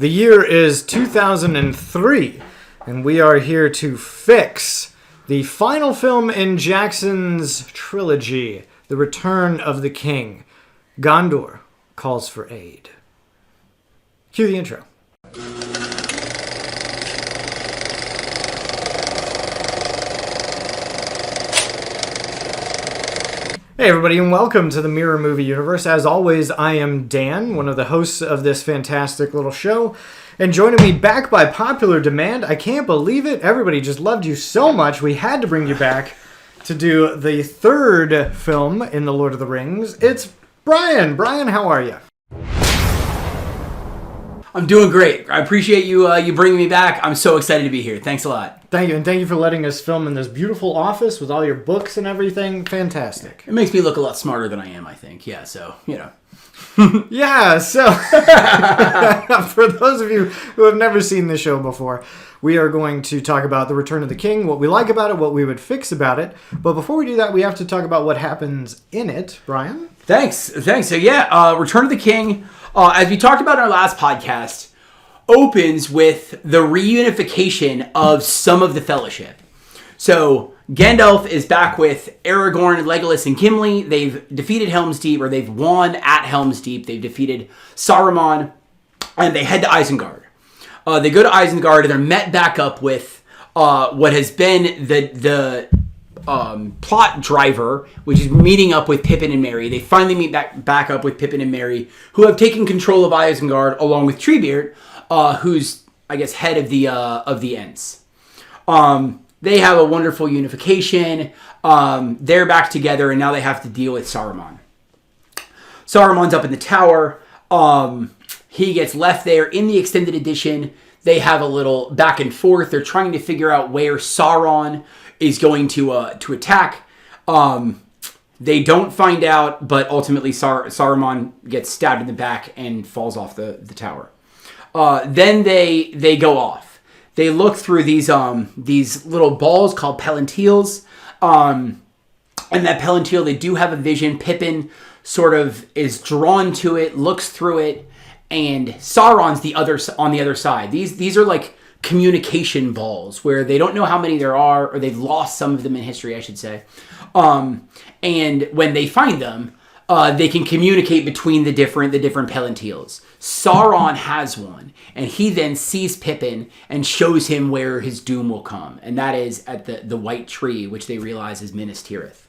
The year is 2003, and we are here to fix the final film in Jackson's trilogy, The Return of the King. Gondor calls for aid. Cue the intro. Hey everybody, and welcome to the Mirror Movie Universe. As always, I am Dan, one of the hosts of this fantastic little show. And joining me back by popular demand, I can't believe it, everybody just loved you so much, we had to bring you back to do the third film in The Lord of the Rings. It's Brian. Brian, how are you? I'm doing great. I appreciate you bringing me back. I'm so excited to be here. Thanks a lot. Thank you, and thank you for letting us film in this beautiful office with all your books and everything. Fantastic. It makes me look a lot smarter than I am, I think. Yeah, so, you know. Yeah, so for those of you who have never seen this show before, we are going to talk about The Return of the King, what we like about it, what we would fix about it. But before we do that, we have to talk about what happens in it. Brian? Thanks. So, yeah, Return of the King, as we talked about in our last podcast, opens with the reunification of some of the Fellowship. So Gandalf is back with Aragorn, Legolas, and Gimli. They've defeated Helm's Deep, or they've won at Helm's Deep. They've defeated Saruman, and they head to Isengard. They go to Isengard, and they're met back up with what has been the plot driver, which is meeting up with Pippin and Merry. They finally meet back up with Pippin and Merry, who have taken control of Isengard, along with Treebeard, who's, I guess, head of the Ents. They have a wonderful unification. They're back together, and now they have to deal with Saruman. Saruman's up in the tower. He gets left there. In the extended edition, they have a little back and forth. They're trying to figure out where Sauron is going to attack. They don't find out, but ultimately Saruman gets stabbed in the back and falls off the tower. Then they go off. They look through these little balls called Palantils. And that Palantil, they do have a vision. Pippin sort of is drawn to it, looks through it, and Sauron's on the other side. These are like communication balls where they don't know how many there are, or they've lost some of them in history, I should say. And when they find them, they can communicate between the different Palantils. Sauron has one, and he then sees Pippin and shows him where his doom will come, and that is at the White Tree, which they realize is Minas Tirith.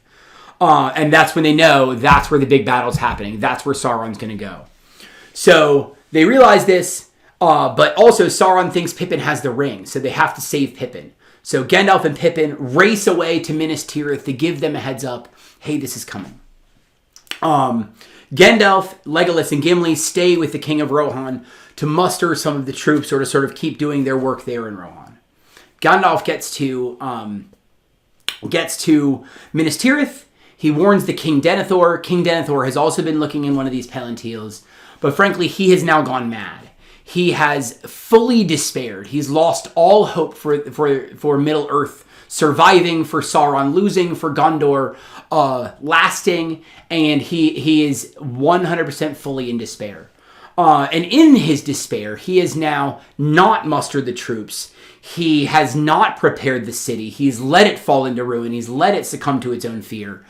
And that's when they know that's where the big battle's happening. That's where Sauron's going to go. So they realize this, but also Sauron thinks Pippin has the ring, so they have to save Pippin. So Gandalf and Pippin race away to Minas Tirith to give them a heads up. Hey, this is coming. Gandalf, Legolas, and Gimli stay with the King of Rohan to muster some of the troops, or to sort of keep doing their work there in Rohan. Gandalf gets to Minas Tirith. He warns the King Denethor. King Denethor has also been looking in one of these Palantils, but frankly, he has now gone mad. He has fully despaired. He's lost all hope for Middle-earth surviving, for Sauron losing, for Gondor lasting, and he is 100% fully in despair. And in his despair, he has now not mustered the troops. He has not prepared the city. He's let it fall into ruin. He's let it succumb to its own fear.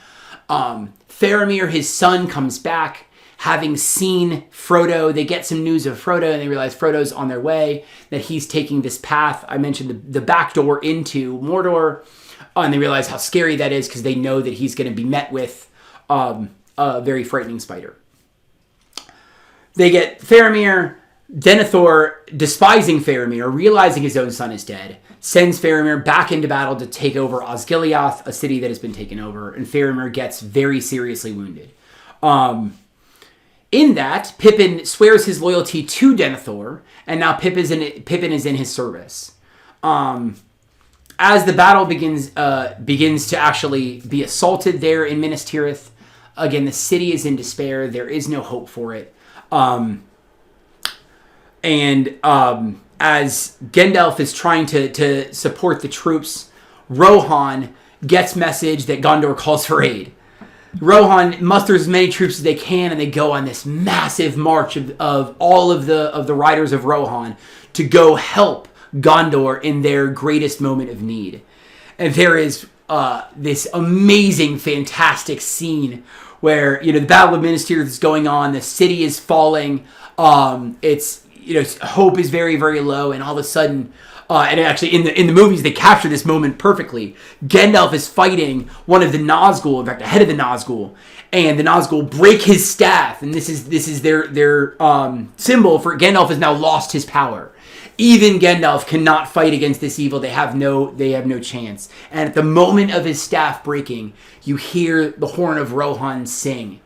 Faramir, his son, comes back, having seen Frodo. They get some news of Frodo, and they realize Frodo's on their way, that he's taking this path. I mentioned the back door into Mordor, and they realize how scary that is, because they know that he's going to be met with a very frightening spider. They get Faramir. Denethor, despising Faramir, realizing his own son is dead, sends Faramir back into battle to take over Osgiliath, a city that has been taken over, and Faramir gets very seriously wounded. In that, Pippin swears his loyalty to Denethor, and now Pippin is in his service. As the battle begins to actually be assaulted there in Minas Tirith, again, the city is in despair. There is no hope for it. As Gandalf is trying to support the troops, Rohan gets message that Gondor calls for aid. Rohan musters as many troops as they can, and they go on this massive march of all of the riders of Rohan to go help Gondor in their greatest moment of need. And there is this amazing, fantastic scene where the Battle of Minas Tirith is going on, the city is falling, it's hope is very, very low, and all of a sudden, and actually in the movies they capture this moment perfectly. Gandalf is fighting one of the Nazgul, in fact, the head of the Nazgul, and the Nazgul break his staff, and this is their symbol for Gandalf has now lost his power. Even Gandalf cannot fight against this evil. They have no chance. And at the moment of his staff breaking, you hear the horn of Rohan sing,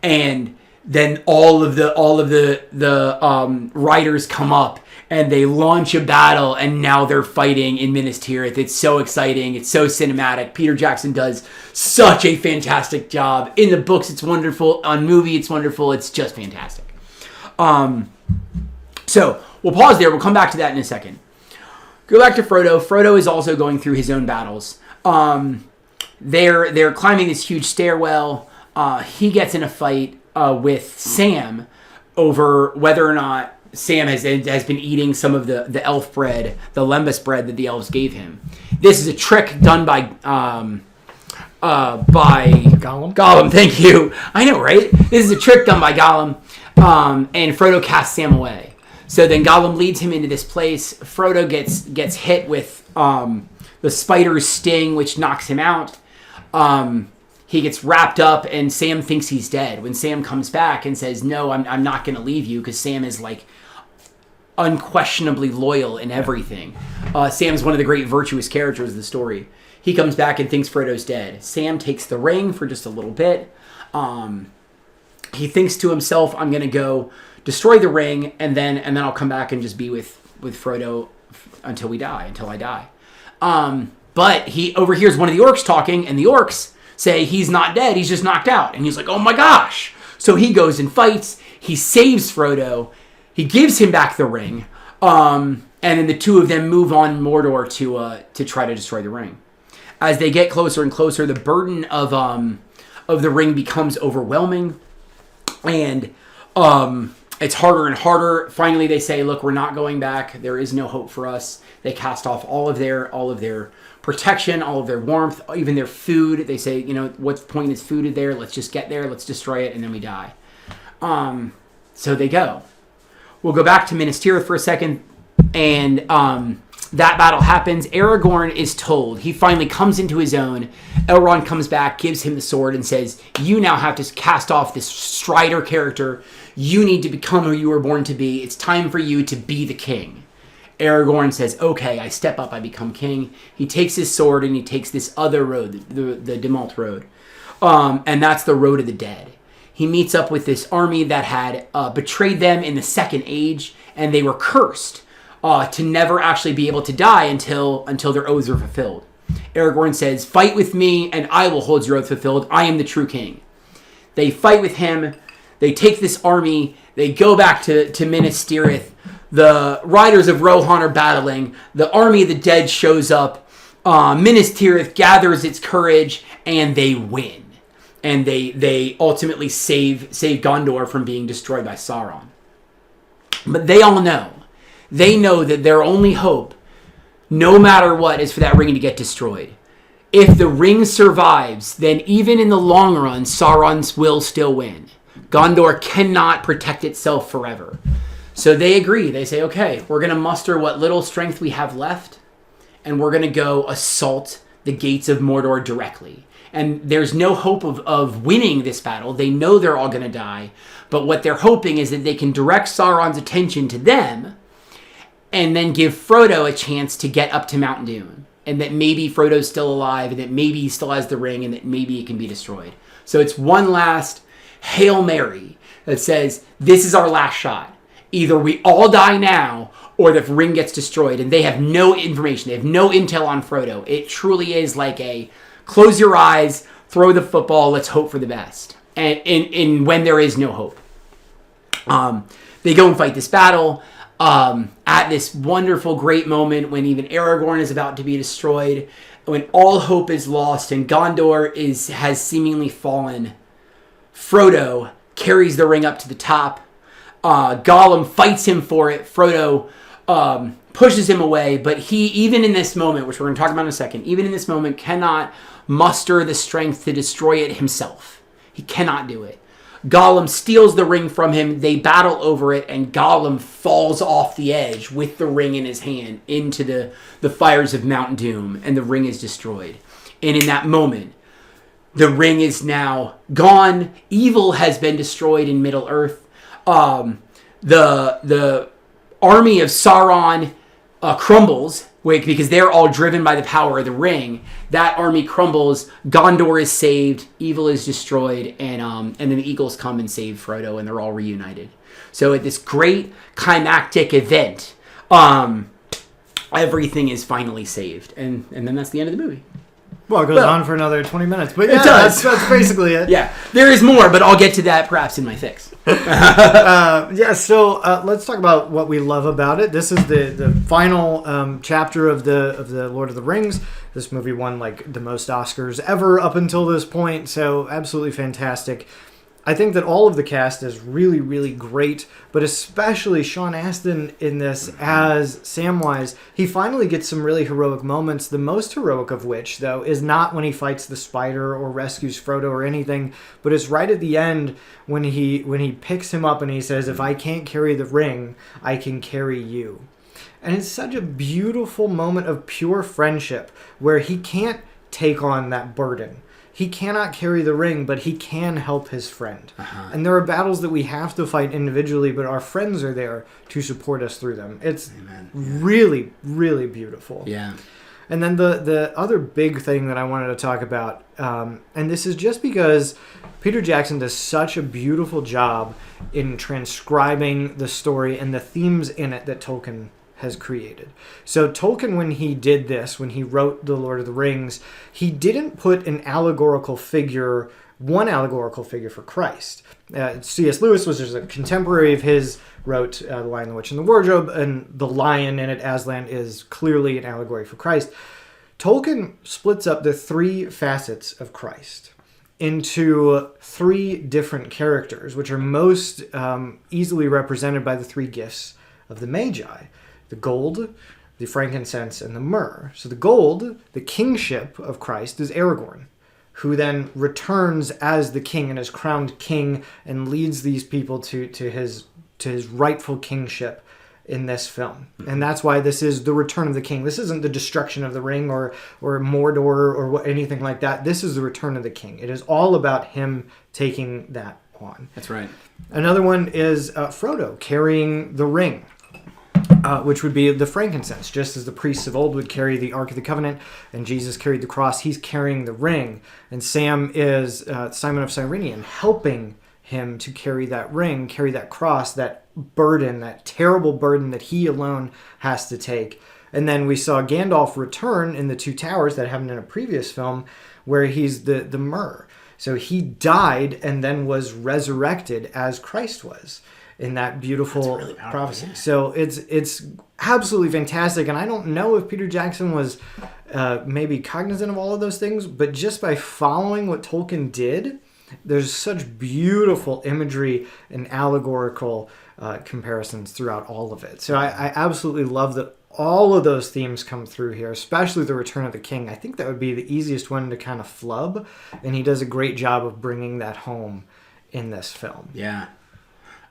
and then all of the riders come up and they launch a battle, and now they're fighting in Minas Tirith. It's so exciting. It's so cinematic. Peter Jackson does such a fantastic job. In the books, it's wonderful. On movie, it's wonderful. It's just fantastic. So we'll pause there. We'll come back to that in a second. Go back to Frodo. Frodo is also going through his own battles. They're climbing this huge stairwell. He gets in a fight with Sam over whether or not Sam has been eating some of the elf bread, the lembas bread that the elves gave him. This is a trick done by Gollum. Gollum, thank you. I know, right? This is a trick done by Gollum, and Frodo casts Sam away. So then Gollum leads him into this place. Frodo gets hit with the spider's sting, which knocks him out. He gets wrapped up, and Sam thinks he's dead. When Sam comes back and says, "No, I'm not going to leave you," because Sam is like unquestionably loyal in everything. Sam's one of the great virtuous characters of the story. He comes back and thinks Frodo's dead. Sam takes the ring for just a little bit. He thinks to himself, "I'm going to go destroy the ring, and then I'll come back and just be with Frodo until I die." But he overhears one of the orcs talking, and the orcs say he's not dead, he's just knocked out. And he's like, "Oh my gosh." So he goes and fights, he saves Frodo, he gives him back the ring, and then the two of them move on Mordor to try to destroy the ring. As they get closer and closer, the burden of the ring becomes overwhelming, and it's harder and harder. Finally, they say, "Look, we're not going back. There is no hope for us." They cast off all of their protection, all of their warmth, even their food. They say, "What's the point is food there? Let's just get there. Let's destroy it, and then we die." So they go. We'll go back to Minas Tirith for a second, and that battle happens. Aragorn is told. He finally comes into his own. Elrond comes back, gives him the sword, and says, "You now have to cast off this Strider character. You need to become who you were born to be. It's time for you to be the king." Aragorn says, "Okay, I step up, I become king." He takes his sword and he takes this other road, the Demalt road. And that's the road of the dead. He meets up with this army that had betrayed them in the Second Age, and they were cursed to never actually be able to die until their oaths are fulfilled. Aragorn says, "Fight with me, and I will hold your oath fulfilled. I am the true king." They fight with him. They take this army. They go back to Minas Tirith. The riders of Rohan are battling. The army of the dead shows up. Minas Tirith gathers its courage, and they win. And they ultimately save Gondor from being destroyed by Sauron. But they all know. They know that their only hope, no matter what, is for that ring to get destroyed. If the ring survives, then even in the long run, Sauron will still win. Gondor cannot protect itself forever. So they agree. They say, "Okay, we're going to muster what little strength we have left, and we're going to go assault the gates of Mordor directly." And there's no hope of winning this battle. They know they're all going to die. But what they're hoping is that they can direct Sauron's attention to them, and then give Frodo a chance to get up to Mount Doom. And that maybe Frodo's still alive, and that maybe he still has the ring, and that maybe it can be destroyed. So it's one last Hail Mary that says, this is our last shot. Either we all die now, or the ring gets destroyed. And they have no information. They have no intel on Frodo. It truly is like a close your eyes, throw the football, let's hope for the best. And in when there is no hope. They go and fight this battle. At this wonderful, great moment when even Aragorn is about to be destroyed, when all hope is lost and Gondor has seemingly fallen, Frodo carries the ring up to the top. Gollum fights him for it. Frodo pushes him away, but he, even in this moment, which we're going to talk about in a second, even in this moment, cannot muster the strength to destroy it himself. He cannot do it. Gollum steals the ring from him, they battle over it, and Gollum falls off the edge with the ring in his hand into the fires of Mount Doom, and the ring is destroyed. And in that moment, the ring is now gone. Evil has been destroyed in Middle-earth. The army of Sauron crumbles, because they're all driven by the power of the ring. That army crumbles. Gondor is saved. Evil is destroyed, and then the eagles come and save Frodo, and they're all reunited. So at this great climactic event, everything is finally saved, and then that's the end of the movie. Well, it goes on for another 20 minutes, but yeah, it does. That's basically it. Yeah, there is more, but I'll get to that perhaps in my fix. So let's talk about what we love about it. This is the final chapter of the Lord of the Rings. This movie won like the most Oscars ever up until this point, so absolutely fantastic. I think that all of the cast is really, really great, but especially Sean Astin in this as Samwise. He finally gets some really heroic moments, the most heroic of which, though, is not when he fights the spider or rescues Frodo or anything, but it's right at the end when he picks him up and he says, "If I can't carry the ring, I can carry you." And it's such a beautiful moment of pure friendship where he can't take on that burden. He cannot carry the ring, but he can help his friend. And there are battles that we have to fight individually, but our friends are there to support us through them. It's really, really beautiful. Yeah. And then the other big thing that I wanted to talk about, and this is just because Peter Jackson does such a beautiful job in transcribing the story and the themes in it that Tolkien has created. So Tolkien, when he did this, when he wrote The Lord of the Rings, he didn't put one allegorical figure for Christ. C.S. Lewis was just a contemporary of his, wrote The Lion, the Witch, and the Wardrobe, and the lion in it, Aslan, is clearly an allegory for Christ. Tolkien splits up the three facets of Christ into three different characters, which are most easily represented by the three gifts of the Magi: the gold, the frankincense, and the myrrh. So the gold, the kingship of Christ, is Aragorn, who then returns as the king and is crowned king and leads these people to his rightful kingship in this film. And that's why this is the return of the king. This isn't the destruction of the ring or Mordor or anything like that. This is the return of the king. It is all about him taking that on. That's right. Another one is Frodo carrying the ring. Which would be the frankincense. Just as the priests of old would carry the Ark of the Covenant and Jesus carried the cross, he's carrying the ring. And Sam is Simon of Cyrene, helping him to carry that ring, carry that cross, that burden, that terrible burden that he alone has to take. And then we saw Gandalf return in the Two Towers, that happened in a previous film, where he's the myrrh. So he died and then was resurrected as Christ was in that beautiful really prophecy. Yeah. So it's absolutely fantastic. And I don't know if Peter Jackson was maybe cognizant of all of those things, but just by following what Tolkien did, there's such beautiful imagery and allegorical comparisons throughout all of it. So I absolutely love that all of those themes come through here, especially the Return of the King. I think that would be the easiest one to kind of flub, and he does a great job of bringing that home in this film. Yeah.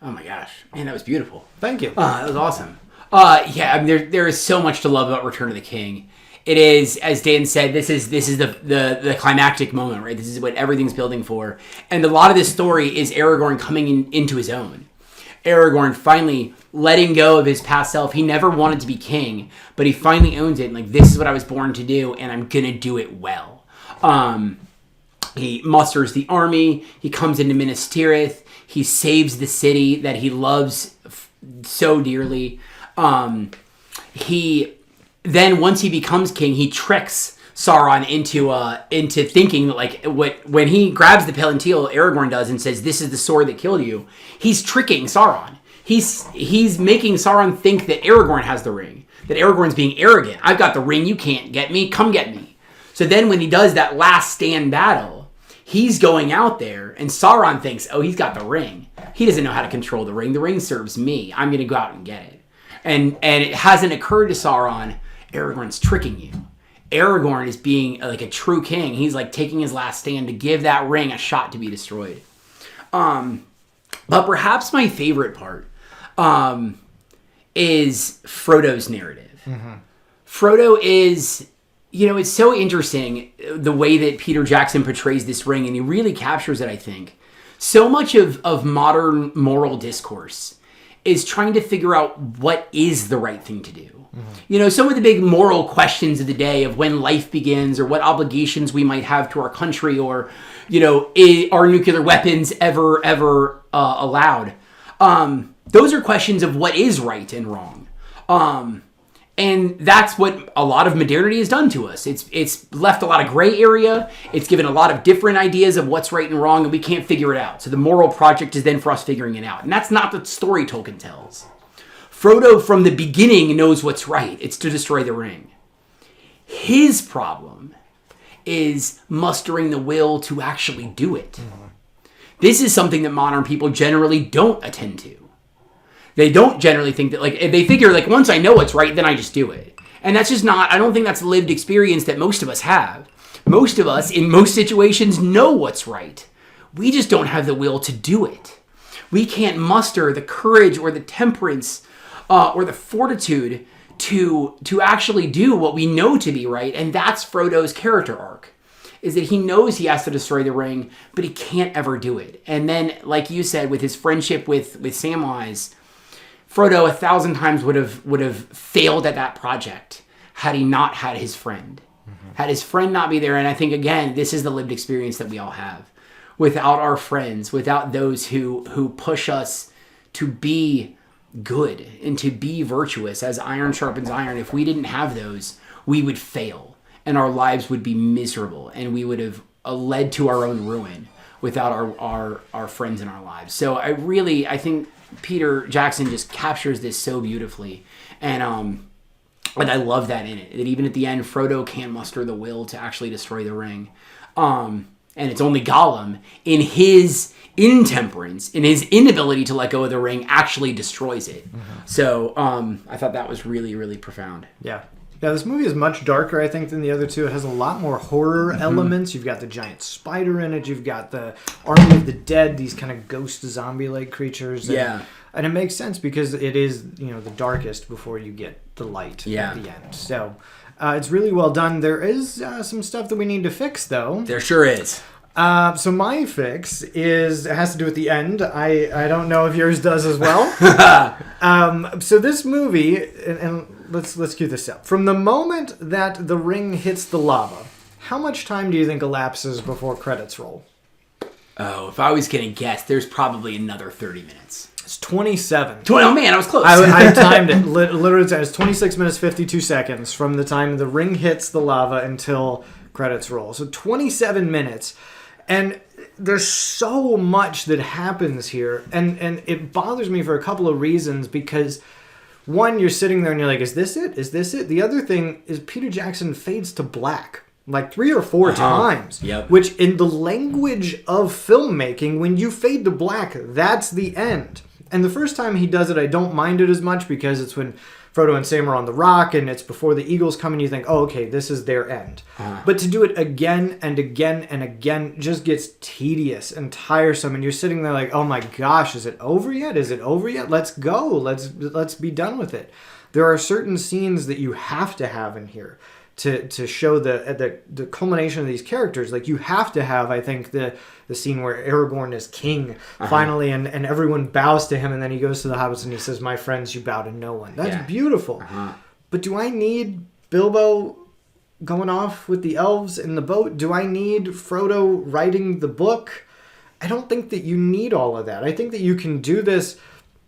Oh my gosh, man, that was beautiful. Thank you. That was awesome. Yeah, I mean, there is so much to love about Return of the King. It is, as Dan said, this is the climactic moment, right? This is what everything's building for, and a lot of this story is Aragorn coming into his own. Aragorn finally letting go of his past self. He never wanted to be king, but he finally owns it. And like, this is what I was born to do, and I'm gonna do it well. He musters the army. He comes into Minas Tirith. He saves the city that he loves so dearly. He then, once he becomes king, he tricks Sauron into thinking that, like, when he grabs the Palantir, Aragorn does, and says, "This is the sword that killed you." He's tricking Sauron. He's making Sauron think that Aragorn has the ring. That Aragorn's being arrogant. I've got the ring. You can't get me. Come get me. So then when he does that last stand battle, he's going out there, and Sauron thinks, oh, he's got the ring. He doesn't know how to control the ring. The ring serves me. I'm going to go out and get it. And it hasn't occurred to Sauron, Aragorn's tricking you. Aragorn is being like a true king. He's like taking his last stand to give that ring a shot to be destroyed. But perhaps my favorite part is Frodo's narrative. Mm-hmm. Frodo is, it's so interesting the way that Peter Jackson portrays this ring, and he really captures it, I think. So much of modern moral discourse is trying to figure out what is the right thing to do. Mm-hmm. Some of the big moral questions of the day of when life begins or what obligations we might have to our country or, are nuclear weapons ever allowed? Those are questions of what is right and wrong. And that's what a lot of modernity has done to us. It's left a lot of gray area. It's given a lot of different ideas of what's right and wrong, and we can't figure it out. So the moral project is then for us figuring it out. And that's not the story Tolkien tells. Frodo, from the beginning, knows what's right. It's to destroy the ring. His problem is mustering the will to actually do it. Mm-hmm. This is something that modern people generally don't attend to. They don't generally think that, they figure, once I know what's right, then I just do it. And that's just not, I don't think that's lived experience that most of us have. Most of us, in most situations, know what's right. We just don't have the will to do it. We can't muster the courage or the temperance or the fortitude to actually do what we know to be right. And that's Frodo's character arc, is that he knows he has to destroy the ring, but he can't ever do it. And then, like you said, with his friendship with Samwise, Frodo 1,000 times would have failed at that project had he not had his friend. Mm-hmm. Had his friend not be there, and I think, again, this is the lived experience that we all have. Without our friends, without those who push us to be good and to be virtuous, as iron sharpens iron, if we didn't have those, we would fail, and our lives would be miserable, and we would have led to our own ruin without our friends in our lives. So I think Peter Jackson just captures this so beautifully, and I love that in it. That even at the end, Frodo can't muster the will to actually destroy the ring, and it's only Gollum, in his intemperance, in his inability to let go of the ring, actually destroys it. Mm-hmm. So I thought that was really, really profound. Yeah. Yeah, this movie is much darker, I think, than the other two. It has a lot more horror elements. You've got the giant spider in it. You've got the Army of the Dead, these kind of ghost zombie-like creatures. And it makes sense because it is, the darkest before you get the light at the end. So it's really well done. There is some stuff that we need to fix, though. There sure is. So my fix it has to do with the end. I don't know if yours does as well. So this movie, and let's cue this up. From the moment that the ring hits the lava, how much time do you think elapses before credits roll? Oh, if I was going to guess, there's probably another 30 minutes. It's 27. Oh man, I was close. I timed it. Literally, it's 26 minutes, 52 seconds from the time the ring hits the lava until credits roll. So 27 minutes. And there's so much that happens here. And it bothers me for a couple of reasons because, one, you're sitting there and you're like, is this it? Is this it? The other thing is Peter Jackson fades to black like 3 or 4 times. Yep. Which, in the language of filmmaking, when you fade to black, that's the end. And the first time he does it, I don't mind it as much because it's when Frodo and Sam are on the rock and it's before the eagles come and you think, oh, okay, this is their end. But to do it again and again and again just gets tedious and tiresome. And you're sitting there like, oh my gosh, is it over yet? Is it over yet? Let's go. Let's be done with it. There are certain scenes that you have to have in here to show the culmination of these characters. Like you have to have, I think, the scene where Aragorn is king finally and everyone bows to him and then he goes to the hobbits and he says, my friends, you bow to no one. That's beautiful. But do I need Bilbo going off with the elves in the boat? Do I need Frodo writing the book? I don't think that you need all of that. I think that you can do this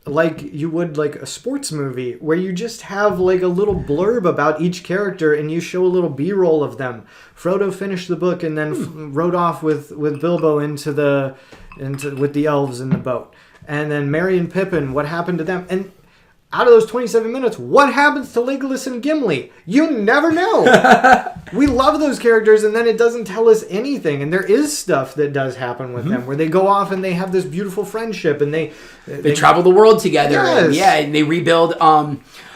like you would like a sports movie where you just have like a little blurb about each character and you show a little B-roll of them. Frodo finished the book and then rode off with Bilbo with the elves in the boat. And then Merry and Pippin, what happened to them? And out of those 27 minutes, what happens to Legolas and Gimli? You never know. We love those characters, and then it doesn't tell us anything. And there is stuff that does happen with them, where they go off and they have this beautiful friendship, and they travel the world together. Yes. And they rebuild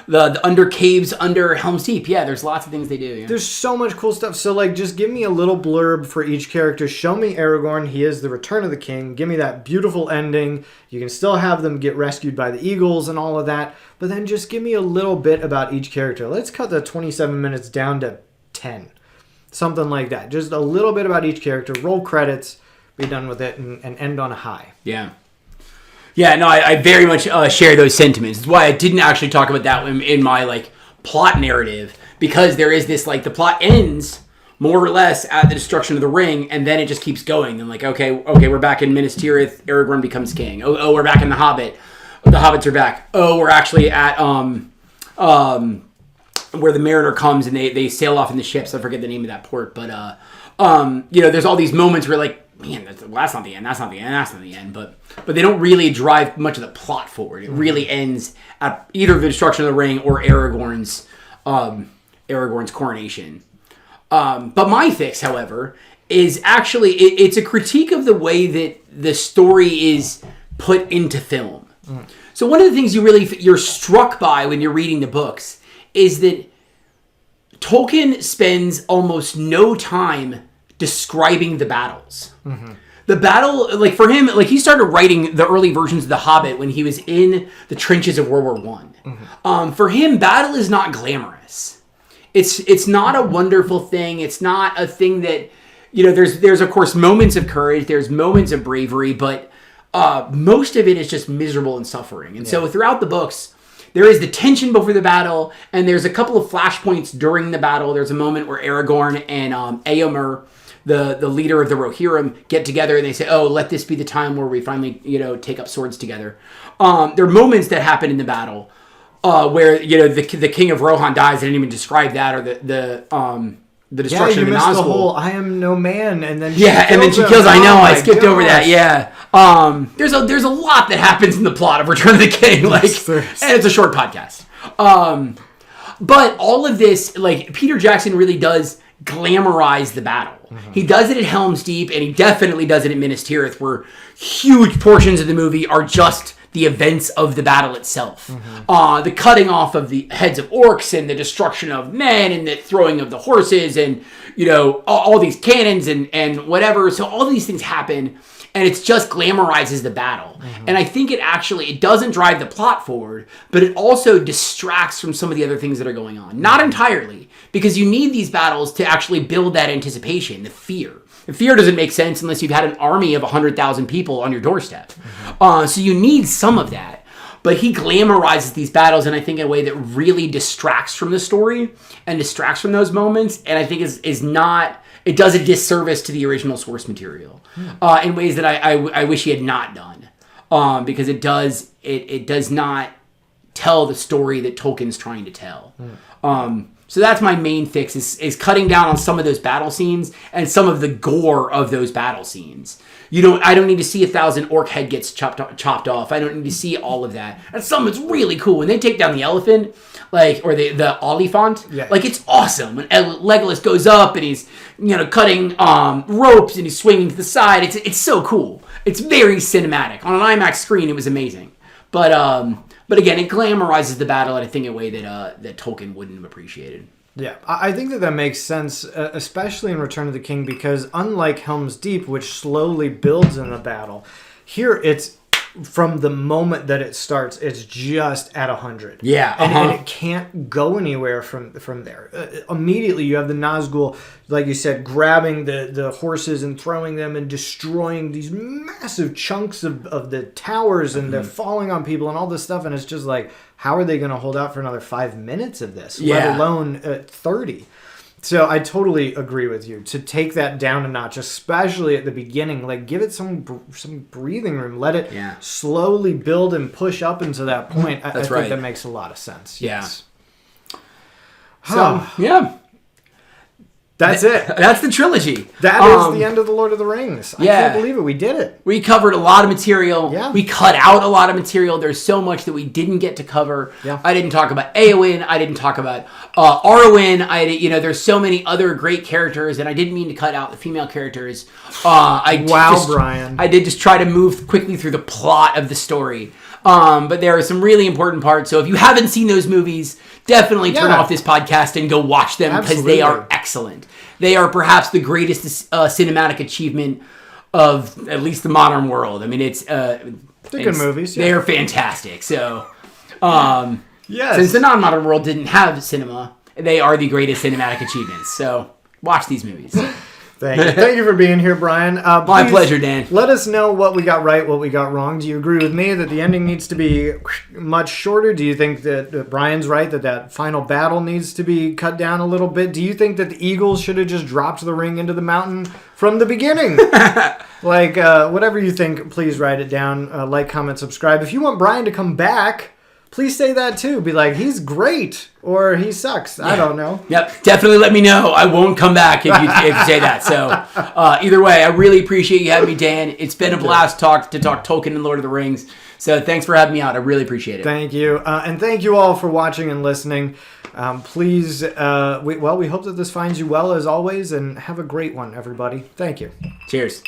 the under caves under Helm's Deep. Yeah, there's lots of things they do. Yeah. There's so much cool stuff. So, like, just give me a little blurb for each character. Show me Aragorn. He is the return of the king. Give me that beautiful ending. You can still have them get rescued by the eagles and all of that. But then just give me a little bit about each character. Let's cut the 27 minutes down to 10. Something like that. Just a little bit about each character. Roll credits. Be done with it. And end on a high. Yeah. Yeah, no, I very much share those sentiments. That's why I didn't actually talk about that in my, like, plot narrative. Because there is this, like, the plot ends more or less at the destruction of the ring, and then it just keeps going. And, like, okay, we're back in Minas Tirith. Aragorn becomes king. Oh, we're back in The Hobbit. The hobbits are back. Oh, we're actually at where the mariner comes and they sail off in the ships. I forget the name of that port, but there's all these moments where, like, man, that's not the end. That's not the end. That's not the end. But they don't really drive much of the plot forward. It really ends at either the destruction of the ring or Aragorn's coronation. But my fix, however, is actually it's a critique of the way that the story is put into film. So one of the things you're struck by when you're reading the books is that Tolkien spends almost no time describing the battles. The battle, like, for him, like, he started writing the early versions of The Hobbit when he was in the trenches of World War I. For him, battle is not glamorous. It's not a wonderful thing. It's not a thing that, there's of course moments of courage, there's moments of bravery, but most of it is just miserable and suffering. And so throughout the books, there is the tension before the battle, and there's a couple of flashpoints during the battle. There's a moment where Aragorn and Éomer, the leader of the Rohirrim, get together and they say, oh, let this be the time where we finally, take up swords together. There are moments that happen in the battle where, the king of Rohan dies. I didn't even describe that, or the destruction of the Nazgul. The whole "I am no man," and then she kills. I know, I skipped over that. Yeah, there's a lot that happens in the plot of Return of the King, and it's a short podcast. But all of this, like, Peter Jackson really does glamorize the battle. He does it at Helm's Deep, and he definitely does it at Minas Tirith, where huge portions of the movie are just the events of the battle itself. The cutting off of the heads of orcs and the destruction of men and the throwing of the horses and, all these cannons and whatever. So all these things happen, and it just glamorizes the battle. And I think it doesn't drive the plot forward, but it also distracts from some of the other things that are going on. Not entirely, because you need these battles to actually build that anticipation, the fear. And fear doesn't make sense unless you've had an army of 100,000 people on your doorstep. So you need some of that. But he glamorizes these battles, and I think in a way that really distracts from the story and distracts from those moments. And I think it does a disservice to the original source material in ways that I wish he had not done. Because it does not tell the story that Tolkien's trying to tell. So that's my main fix, is cutting down on some of those battle scenes and some of the gore of those battle scenes. I don't need to see 1,000 orc head gets chopped off. I don't need to see all of that. And some it's really cool when they take down the elephant, or the Oliphant. Yeah. Like, it's awesome when Legolas goes up and he's cutting ropes and he's swinging to the side. It's so cool. It's very cinematic. On an IMAX screen, it was amazing. But again, it glamorizes the battle, and I think in a way that Tolkien wouldn't have appreciated. Yeah, I think that makes sense, especially in Return of the King, because unlike Helm's Deep, which slowly builds in the battle, here it's from the moment that it starts, it's just at 100. Yeah, and it can't go anywhere from there. Immediately, you have the Nazgul, like you said, grabbing the horses and throwing them and destroying these massive chunks of the towers, and they're falling on people and all this stuff. And it's just like, how are they going to hold out for another 5 minutes of this, let alone 30? So I totally agree with you to take that down a notch, especially at the beginning. Like, give it some breathing room. Let it slowly build and push up into that point. I think that makes a lot of sense. Yeah. Yes. So, yeah. That's it. That's the trilogy. That is the end of the Lord of the Rings. I can't believe it. We did it. We covered a lot of material. Yeah. We cut out a lot of material. There's so much that we didn't get to cover. Yeah. I didn't talk about Eowyn. I didn't talk about Arwen. There's so many other great characters, and I didn't mean to cut out the female characters. Brian. I did just try to move quickly through the plot of the story. But there are some really important parts. So if you haven't seen those movies, definitely turn off this podcast and go watch them because they are excellent. They are perhaps the greatest cinematic achievement of at least the modern world. I mean, they're good movies. Yeah. They are fantastic. So, yes. Since the non-modern world didn't have cinema, they are the greatest cinematic achievements. So watch these movies. Thank you for being here, Brian. My pleasure, Dan. Let us know what we got right, what we got wrong. Do you agree with me that the ending needs to be much shorter? Do you think that Brian's right, that final battle needs to be cut down a little bit? Do you think that the Eagles should have just dropped the ring into the mountain from the beginning? Whatever you think, please write it down. Like, comment, subscribe. If you want Brian to come back, please say that too. Be like, he's great or he sucks. Yeah. I don't know. Yep. Definitely let me know. I won't come back if you say that. So either way, I really appreciate you having me, Dan. It's been a blast to talk Tolkien and Lord of the Rings. So thanks for having me out. I really appreciate it. Thank you. And thank you all for watching and listening. Please, we hope that this finds you well as always, and have a great one, everybody. Thank you. Cheers.